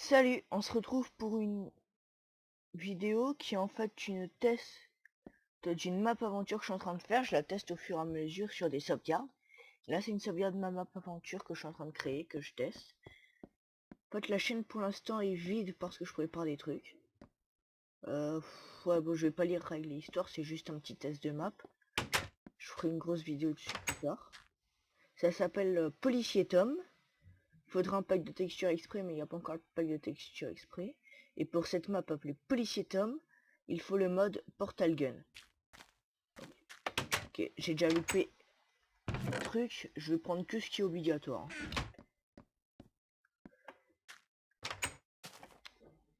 Salut, on se retrouve pour une vidéo qui est en fait une test d'une map aventure que je suis en train de faire. Je la teste au fur et à mesure sur des sauvegardes. Là, c'est une sauvegarde de ma map aventure que je suis en train de créer, que je teste. En fait, la chaîne pour l'instant est vide parce que je prépare des trucs. Ouais, bon, je vais pas lire règles et histoire, c'est juste un petit test de map. Je ferai une grosse vidéo dessus plus tard. Ça s'appelle Policier Tom. Il faudra un pack de texture exprès, mais il n'y a pas encore le pack de texture exprès. Et pour cette map appelée Policier Tom, il faut le mode Portal Gun. Ok, j'ai déjà loupé le truc, je vais prendre que ce qui est obligatoire.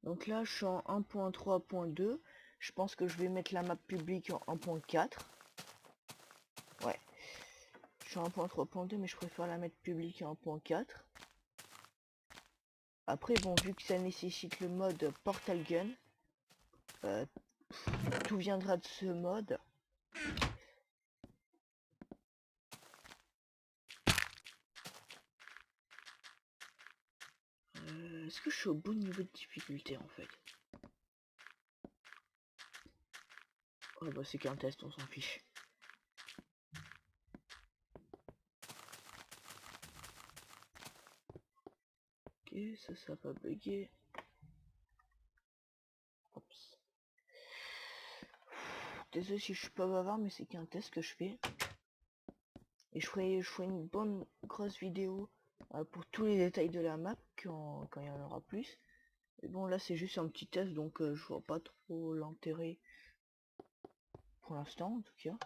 Donc là, je suis en 1.3.2. Je pense que je vais mettre la map publique en 1.4. Ouais. Je suis en 1.3.2, mais je préfère la mettre publique en 1.4. Après, bon, vu que ça nécessite le mode Portal Gun, tout viendra de ce mode. Est-ce que je suis au bon niveau de difficulté en fait? Oh bah c'est qu'un test, on s'en fiche. Ok, ça va pas bugger. Oups. Désolé si je suis pas bavard, mais c'est qu'un test que je fais. Et je ferai une bonne grosse vidéo pour tous les détails de la map quand il y en aura plus. Et bon là c'est juste un petit test, donc je vois pas trop l'intérêt pour l'instant en tout cas.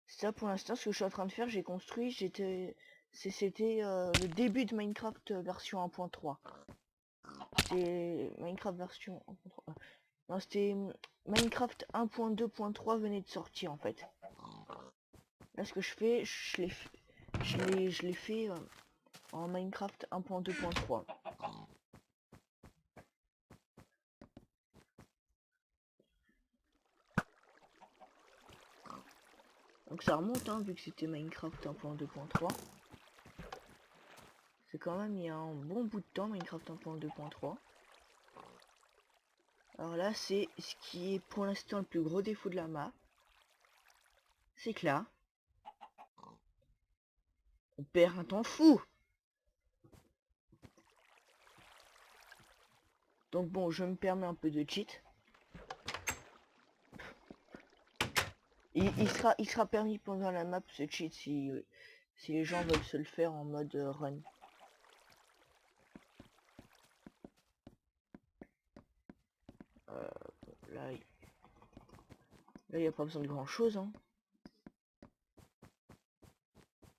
Ça pour l'instant ce que je suis en train de faire, j'ai construit, c'était le début de Minecraft version 1.3. C'était Minecraft version 1.3. Non, c'était Minecraft 1.2.3 venait de sortir en fait. Là ce que je fais, je l'ai fait en Minecraft 1.2.3. Donc ça remonte hein, vu que c'était Minecraft 1.2.3. C'est quand même il y a un bon bout de temps Minecraft 1.2.3. Alors là c'est ce qui est pour l'instant le plus gros défaut de la map. C'est que là, on perd un temps fou. Donc bon, je me permets un peu de cheat. Il sera permis pendant la map ce cheat si les gens veulent se le faire en mode run. Là, il n'y a pas besoin de grand chose. Hein.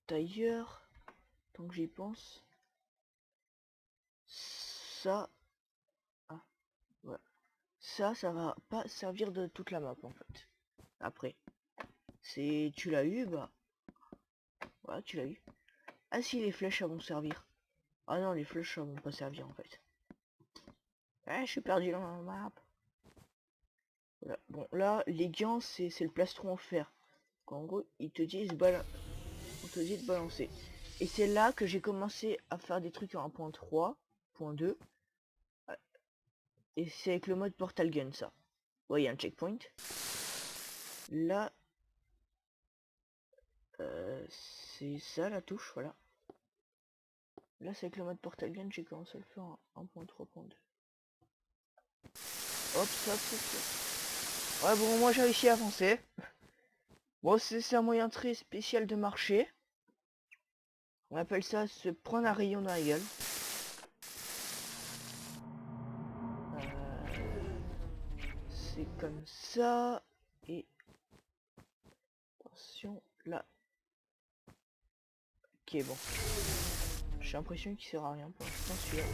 D'ailleurs, tant que j'y pense, ça, ah, ouais. Ça va pas servir de toute la map en fait. Après, c'est, tu l'as eu, bah, voilà, tu l'as eu. Ah si, les flèches elles vont servir. Ah non, les flèches elles vont pas servir en fait. Ah, je suis perdu dans la map. Voilà. Bon, là, les gants, c'est le plastron en fer. En gros, ils te disent on te dit de balancer. Et c'est là que j'ai commencé à faire des trucs en 1.3.2. Et c'est avec le mode Portal Gun ça. Ouais, il y a un checkpoint. Là, c'est ça la touche, voilà. Là, c'est avec le mode Portal Gun, j'ai commencé à le faire en 1.3.2. Hop, hop, hop. Ouais, bon, moi j'ai réussi à avancer. Bon, c'est un moyen très spécial de marcher. On appelle ça se prendre un rayon dans la gueule. C'est comme ça. Et attention, là. Ok, bon. J'ai l'impression qu'il sert à rien pour l'instant celui-là.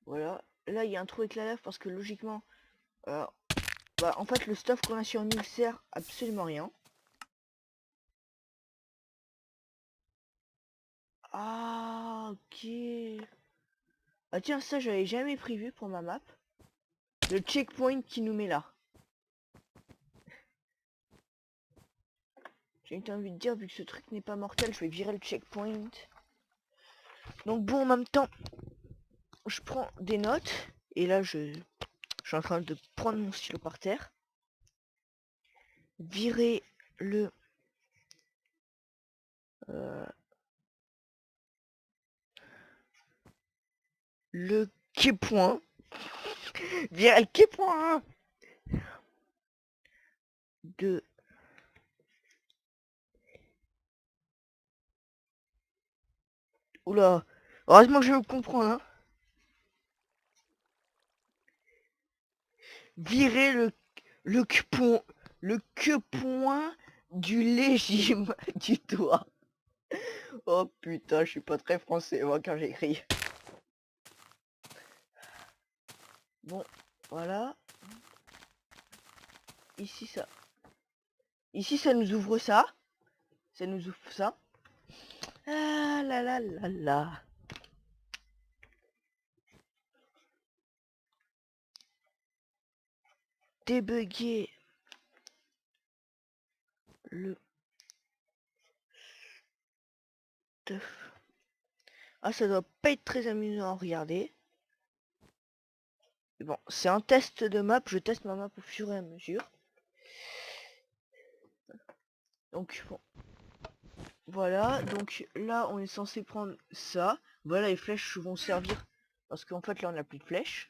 Voilà. Là, il y a un trou avec la lave parce que logiquement, bah, en fait, le stuff qu'on a sur nous sert absolument rien. Ah, ok. Ah tiens, ça j'avais jamais prévu pour ma map. Le checkpoint qui nous met là. J'ai envie de dire, vu que ce truc n'est pas mortel, je vais virer le checkpoint. Donc bon, en même temps, je prends des notes. Et là, je suis en train de prendre mon stylo par terre. Virer le... le keypoint. Virer le keypoint de... Oula. Heureusement que je me comprends, hein. Virer le point, le que point du légime du doigt. Oh putain, je suis pas très français moi quand j'écris. Bon, voilà. Ici ça. Ici ça nous ouvre ça. Ça nous ouvre ça. Ah là là là là. Débugger le stuff. Ah, ça doit pas être très amusant à regarder. Mais bon, c'est un test de map, je teste ma map au fur et à mesure. Donc bon. Voilà, donc là on est censé prendre ça. Voilà, les flèches vont servir. Parce qu'en fait là on n'a plus de flèches.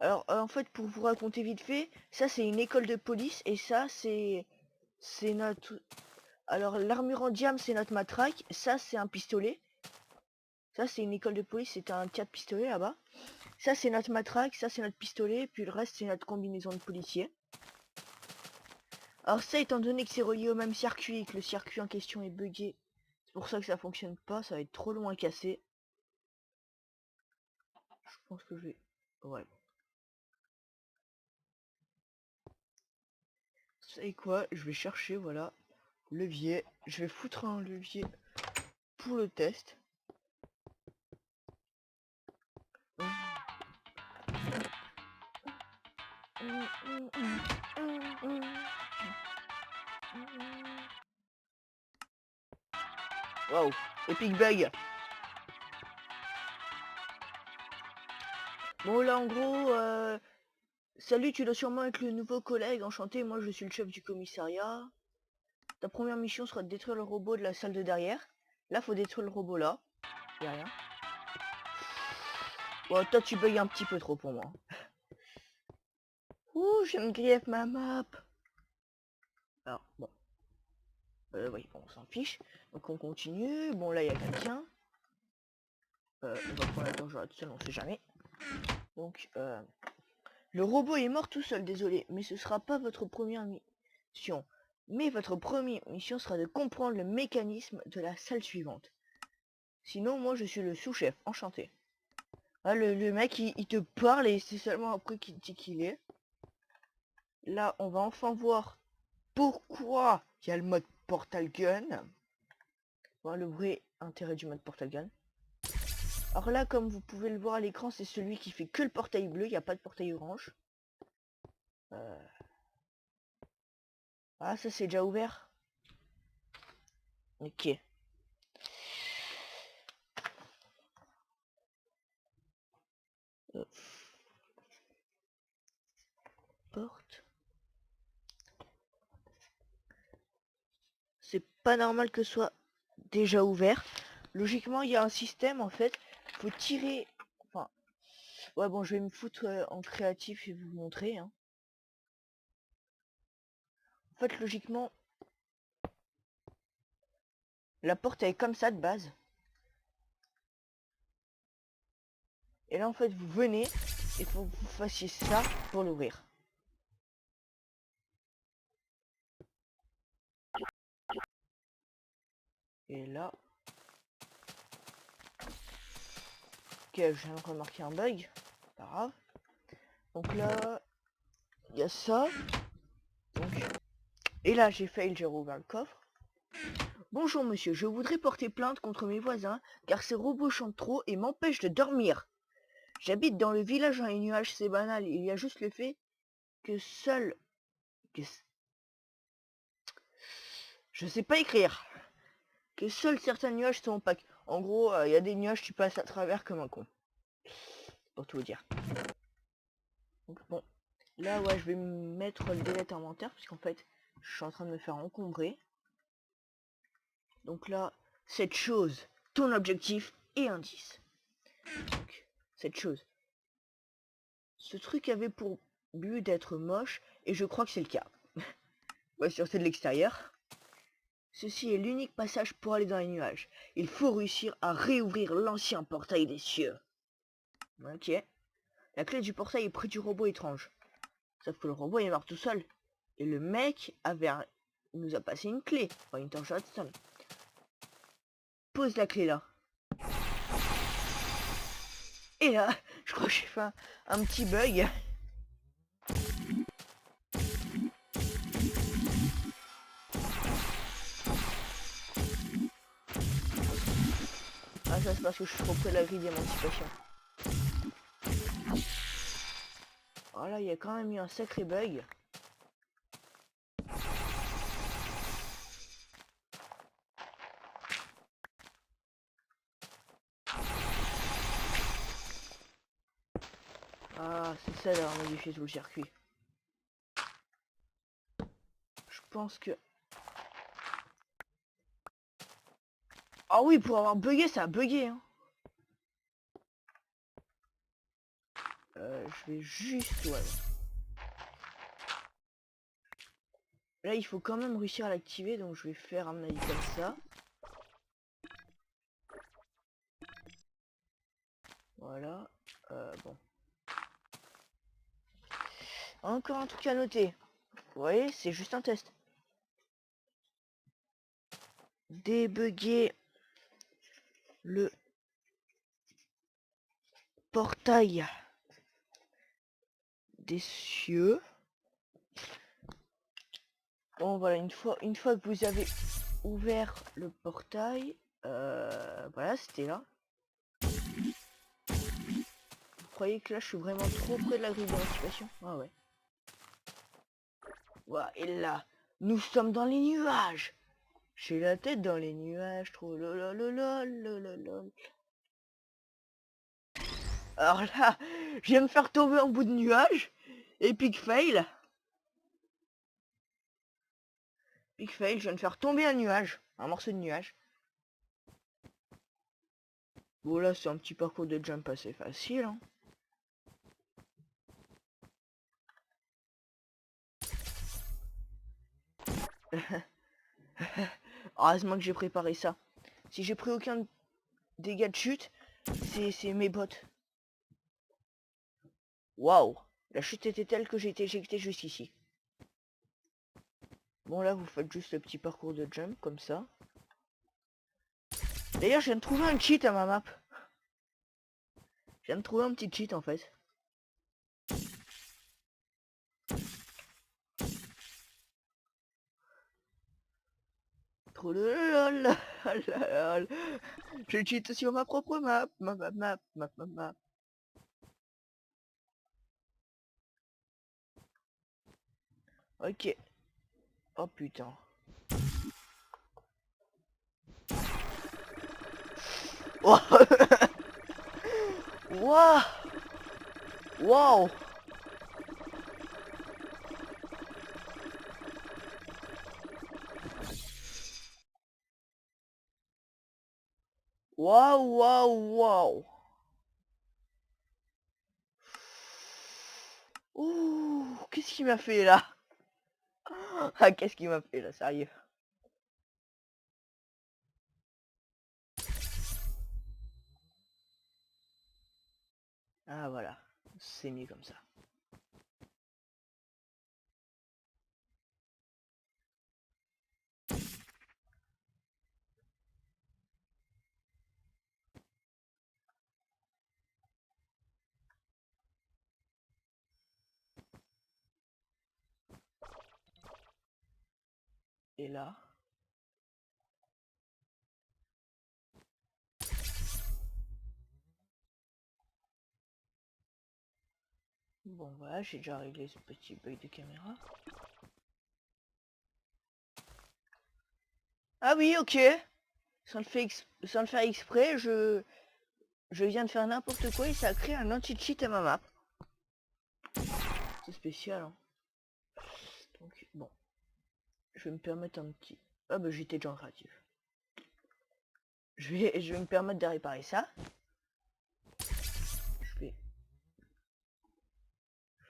Alors en fait pour vous raconter vite fait, ça c'est une école de police et ça c'est notre... Alors l'armure en diam c'est notre matraque, ça c'est un pistolet. Ça c'est une école de police, c'est un 4 pistolet là-bas. Ça c'est notre matraque, ça c'est notre pistolet, puis le reste c'est notre combinaison de policier. Alors ça étant donné que c'est relié au même circuit et que le circuit en question est buggé, c'est pour ça que ça fonctionne pas, ça va être trop long à casser. Je pense que je vais... Ouais. Vous savez quoi? Je vais chercher, voilà, levier. Je vais foutre un levier pour le test. Waouh, epic bug. Bon là en gros, salut, tu dois sûrement être le nouveau collègue, enchanté, moi je suis le chef du commissariat. Ta première mission sera de détruire le robot de la salle de derrière. Là faut détruire le robot là. Y'a rien. Bon toi tu bugs un petit peu trop pour moi. Ouh, je viens de grief ma map. Alors bon. Oui, bon, on s'en fiche. Donc on continue. Bon là il y a quelqu'un. On va prendre la dangereux tout seul, on sait jamais. Donc le robot est mort tout seul, désolé, mais ce sera pas votre première mission. Mais votre première mission sera de comprendre le mécanisme de la salle suivante. Sinon, moi je suis le sous-chef, enchanté. Ah, le mec il te parle et c'est seulement après qu'il dit qu'il est. Là, on va enfin voir pourquoi il y a le mode Portal Gun. Voilà le vrai intérêt du mode Portal Gun. Alors là, comme vous pouvez le voir à l'écran, c'est celui qui fait que le portail bleu, il n'y a pas de portail orange. Ah, ça c'est déjà ouvert. Ok. Porte. C'est pas normal que ce soit déjà ouvert. Logiquement, il y a un système en fait. Faut tirer. Enfin. Ouais, bon, je vais me foutre en créatif et vous montrer. Hein. En fait, logiquement, la porte elle est comme ça de base. Et là, en fait, vous venez. Il faut que vous fassiez ça pour l'ouvrir. Et là. Ok, je viens de remarquer un bug. Pas grave. Donc là, il y a ça. Donc... Et là, j'ai fail, j'ai rouvert le coffre. Bonjour monsieur, je voudrais porter plainte contre mes voisins car ces robots chantent trop et m'empêchent de dormir. J'habite dans le village dans les nuages, c'est banal, il y a juste le fait que seul... que s- Je sais pas écrire. Que seuls certains nuages sont opaques. En gros, il y a des nuages tu passes à travers comme un con. Pour tout vous dire. Donc bon, là ouais, je vais mettre le délai inventaire parce qu'en fait, je suis en train de me faire encombrer. Donc là, cette chose, ton objectif et indice. Donc, cette chose. Ce truc avait pour but d'être moche et je crois que c'est le cas. Ouais, sur c'est de l'extérieur. Ceci est l'unique passage pour aller dans les nuages. Il faut réussir à réouvrir l'ancien portail des cieux. Ok. La clé du portail est près du robot étrange. Sauf que le robot est mort tout seul. Et le mec nous a passé une clé. Enfin, une torche Hudson. Pose la clé là. Et là, je crois que j'ai fait un petit bug. Ah, ça c'est parce que je suis trop près de la grille d'émancipation. Oh là, il y a quand même eu un sacré bug. Ah, c'est ça d'avoir modifié tout le circuit. Je pense que... Ah oui, pour avoir bugué, ça a bugué. Hein. Je vais juste... Ouais. Là, il faut quand même réussir à l'activer, donc je vais faire un avis comme ça. Voilà. Bon. Encore un truc à noter. Vous voyez, c'est juste un test. Débugger le portail des cieux. Bon voilà, une fois que vous avez ouvert le portail, voilà, c'était là. Vous croyez que là je suis vraiment trop près de la grille d'émancipation? Ah ouais. Voilà, et là, nous sommes dans les nuages. J'ai la tête dans les nuages, trop lololololololol. Alors là, je viens de me faire tomber en bout de nuage. Epic fail. Epic fail, je viens de faire tomber un nuage. Un morceau de nuage. Bon là, c'est un petit parcours de jump assez facile. Hein. Heureusement que j'ai préparé ça. Si j'ai pris aucun dégât de chute, c'est mes bottes. Waouh. La chute était telle que j'ai été éjecté jusqu'ici. Bon là, vous faites juste le petit parcours de jump comme ça. D'ailleurs, je viens de trouver un cheat à ma map. Je viens de trouver un petit cheat en fait. Trop de lol. Je cheat sur ma propre map. Map. Ok. Oh putain. Oh. Waouh. Waouh. Waouh, waouh, waouh. Ouh, qu'est-ce qu'il m'a fait là? Ah, qu'est-ce qu'il m'a fait là, sérieux? Ah voilà, c'est mieux comme ça. Et là, Bon voilà, j'ai déjà réglé ce petit bug de caméra. Ah oui, ok. Sans le faire exprès, je viens de faire n'importe quoi et ça a créé un anti-cheat à ma map. C'est spécial, hein. Donc bon, je vais me permettre un petit... Ah bah j'étais déjà en créatif. Je vais me permettre de réparer ça. Je vais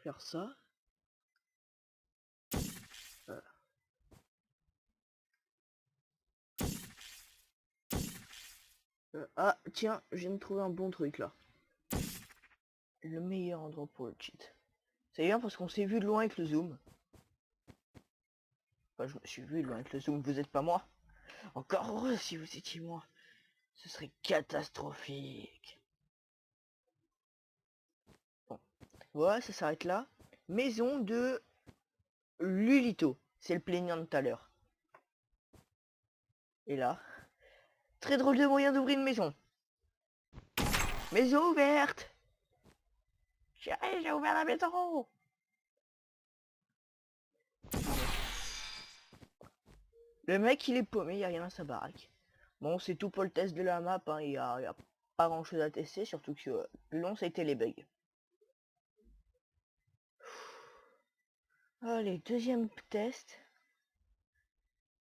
faire ça. Voilà. Ah tiens, je viens de trouver un bon truc là. Le meilleur endroit pour le cheat. C'est bien parce qu'on s'est vu de loin avec le zoom. Enfin, je me suis vu de loin avec le zoom, vous êtes pas moi. Encore heureux si vous étiez moi. Ce serait catastrophique. Bon, voilà, ça s'arrête là. Maison de Lulito. C'est le plaignant de tout à l'heure. Et là, très drôle de moyen d'ouvrir une maison. Maison ouverte. Chérie, j'ai ouvert la maison. Le mec, il est paumé, il n'y a rien à sa baraque. Bon, c'est tout pour le test de la map, hein. Il y a pas grand chose à tester, surtout que le plus long, ça a été les bugs. Allez, deuxième test.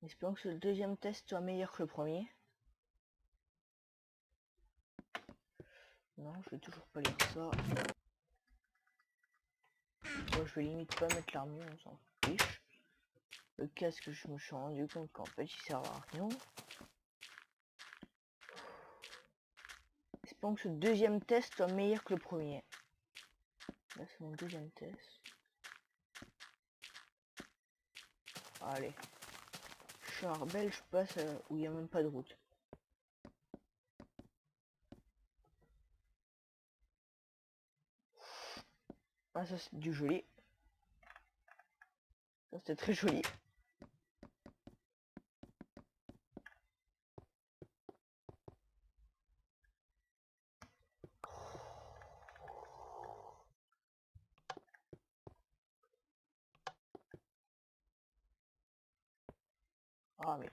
Espérons que le deuxième test soit meilleur que le premier. Non, je vais toujours pas lire ça. Moi, je vais limite pas mettre l'armure, on s'en fiche. Le casque, je me suis rendu compte qu'en fait, il sert à rien. Espérons que ce deuxième test soit meilleur que le premier. Là, c'est mon deuxième test. Allez. Charbel, je passe où il n'y a même pas de route. Ah, ça, c'est du joli. Ça, c'était très joli. Ah, mais...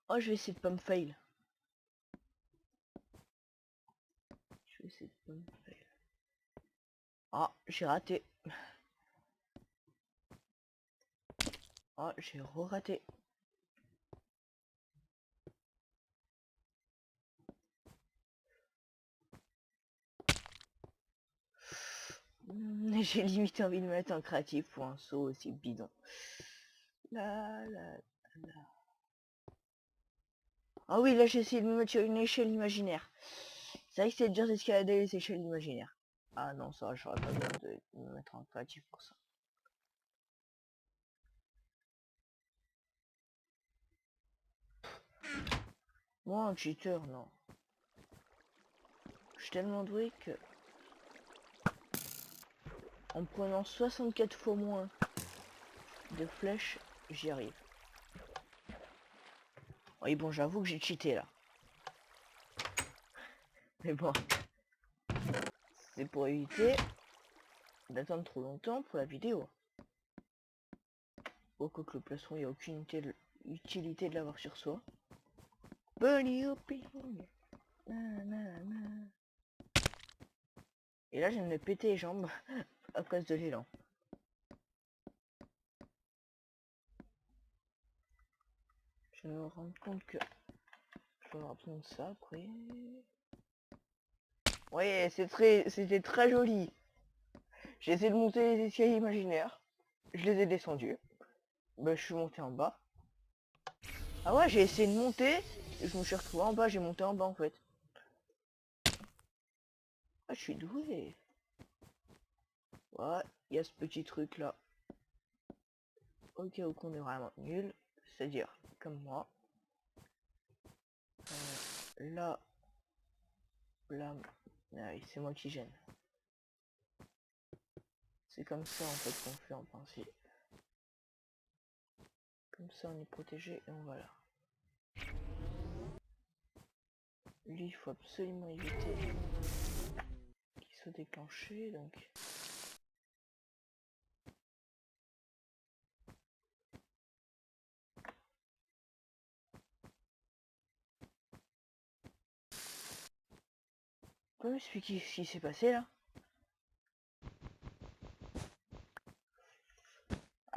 Oh, je vais essayer de pas me fail. Je vais essayer de pas me fail. Ah, j'ai raté. Ah, j'ai re-raté. J'ai limite envie de mettre un créatif pour un saut aussi bidon. La, la, la. Ah oui, là j'ai essayé de me mettre sur une échelle imaginaire. C'est vrai que c'est dur d'escalader les échelles imaginaires. Ah non, ça, j'aurais pas besoin de me mettre en créatif pour ça. Moi, un cheater, non. Je suis tellement doué que... En prenant 64 fois moins de flèches, j'y arrive. Oui, bon, j'avoue que j'ai cheaté, là. Mais bon, c'est pour éviter d'attendre trop longtemps pour la vidéo. Au cas que le plastron, il n'y a aucune utilité de l'avoir sur soi. Et là, je viens de me péter les jambes à cause de l'élan. Je me rends compte que je vais avoir besoin de ça après. Ouais, c'était très joli. J'ai essayé de monter les escaliers imaginaires. Je les ai descendus. Bah, je suis monté en bas. Ah ouais, j'ai essayé de monter. Et je me suis retrouvé en bas. J'ai monté en bas en fait. Ah, je suis doué. Ouais, il y a ce petit truc là. Au cas où qu'on est vraiment nul. C'est-à-dire comme moi. Là. Là. Ah oui, c'est moi qui gêne. C'est comme ça en fait qu'on fait en principe. Comme ça on est protégé et on va là. Lui, il faut absolument éviter qu'il soit déclenché, donc... Tu peux m'expliquer ce qui s'est passé là?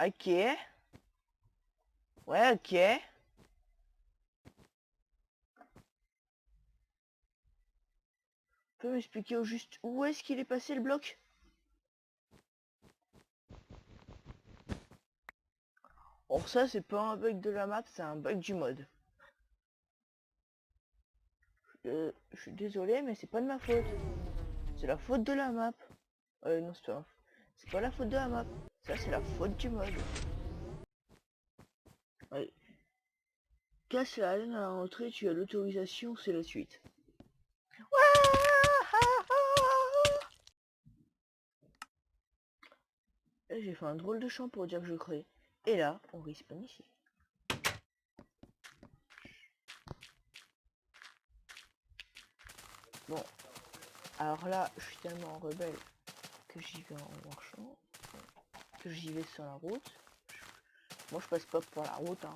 Ok. Ouais, ok. Tu peux m'expliquer au juste où est-ce qu'il est passé le bloc? Or ça, c'est pas un bug de la map, c'est un bug du mode. Je suis désolé, mais c'est pas de ma faute. C'est la faute de la map. Non, c'est pas la faute de la map. Ça, c'est la faute du mode. Ouais. Casse la laine à l'entrée, tu as l'autorisation, c'est la suite. Là, j'ai fait un drôle de chant pour dire que je crée. Et là, on respawn ici. Bon. Alors là, je suis tellement rebelle que j'y vais en marchant. Que j'y vais sur la route. Moi, je passe pas par la route, hein.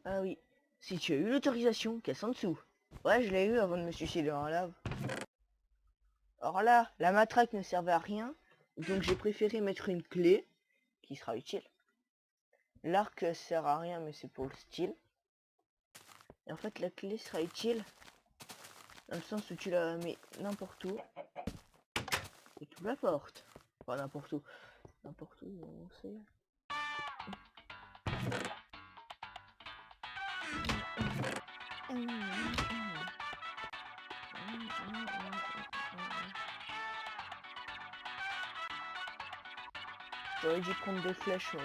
Ah oui. Si tu as eu l'autorisation, casse en dessous. Ouais, je l'ai eu avant de me suicider dans la lave. Alors là, la matraque ne servait à rien. Donc j'ai préféré mettre une clé qui sera utile. L'arc sert à rien, mais c'est pour le style. Et en fait, la clé sera utile dans le sens où tu la mets n'importe où et tu la portes. Enfin, n'importe où. N'importe où, on sait. J'aurais dû prendre des flèches.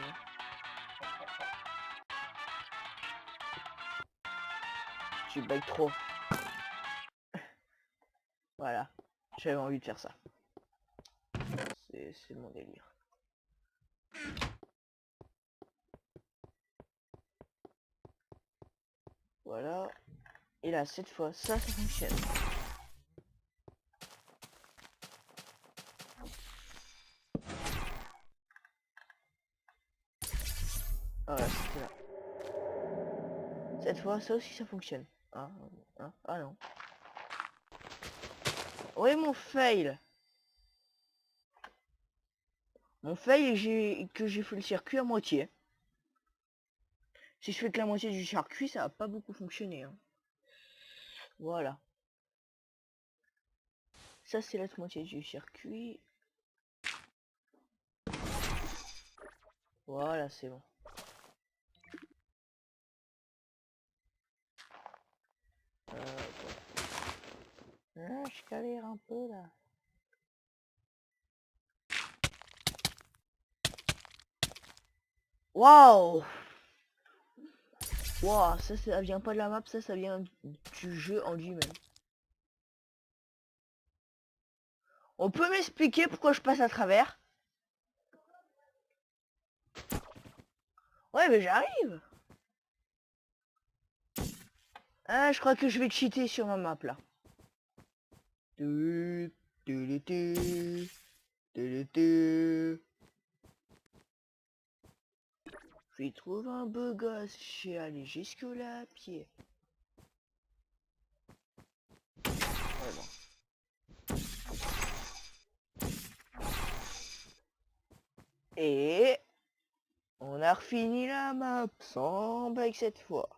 Tu bailles trop. Voilà. J'avais envie de faire ça. C'est mon délire. Voilà. Et là, cette fois, ça fonctionne. Voilà, c'était là. Cette fois, ça aussi, ça fonctionne. Ah non. Ouais, mon fail. Mon fail, que j'ai fait le circuit à moitié. Si je fais que la moitié du circuit, ça va pas beaucoup fonctionner. Hein. Voilà. Ça, c'est l'autre moitié du circuit. Voilà, c'est bon. Ah, je galère un peu là. Waouh! Waouh, ça vient pas de la map, ça vient du jeu en lui-même. On peut m'expliquer pourquoi je passe à travers? Ouais, mais j'arrive. Ah, je crois que je vais cheater sur ma map là. J'ai trouvé un beau gosse, j'ai allé jusque là à pied. Ouais, bon. Et on a refini la map sans bug cette fois.